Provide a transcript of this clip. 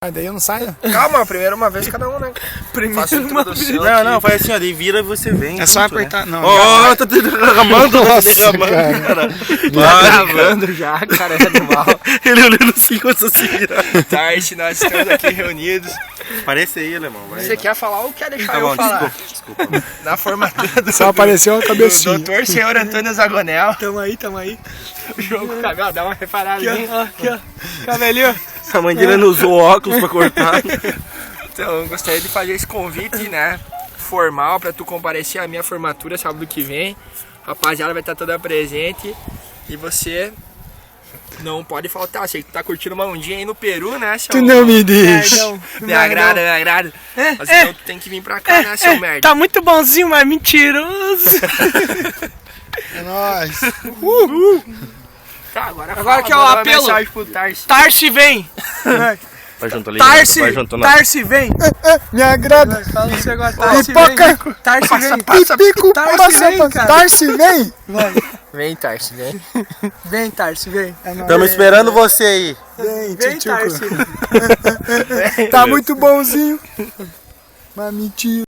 Ah, daí eu não saio? Calma, primeiro uma vez cada um, né? Faça a introdução. Não, faz assim, ó, daí vira e você vem. É só junto, apertar. Né? Não. Ó, tá derramando, Nossa, cara. Gravando já, cara, é animal. Ele olhando assim, começou a se virar. Tarde, nós estamos aqui reunidos. Parece aí, alemão. Vai. Você quer falar ou quer deixar Tá eu bom, falar? desculpa. Na formatura do Só apareceu a cabecinha. doutor senhor Antônio Zagonel. Tamo aí. O jogo cagou, dá uma reparada Aqui, ó. Cabelinho. A mãe dele não usou óculos pra cortar. Então, eu gostaria de fazer esse convite, né? Formal, pra tu comparecer à minha formatura sábado que vem. Rapaziada vai estar toda presente. E você não pode faltar. Sei que tu tá curtindo uma ondinha aí no Peru, né, seu... Tu não me diz. Me agrada. Mas então tu tem que vir pra cá, né, seu merda? Tá muito bonzinho, mas mentiroso. É nóis. Tá, agora que é o manda uma apelo. mensagem pro Tarsi. Tarsi vem. Vai junto ali. Tarsi, Vai junto, não. Tarsi vem. Me agrada. Fala você agora, Tarsi Pipoca. vem. Tarsi vem. Pipico. Tarsi Passa, vem, passa. cara. Tarsi, vem. Vem, Tarsi, vem. Vem, Tarsi, vem. Estamos esperando você aí. Vem, Vem, tchutchuco. Tarsi. Tá muito bonzinho. Mas mentira.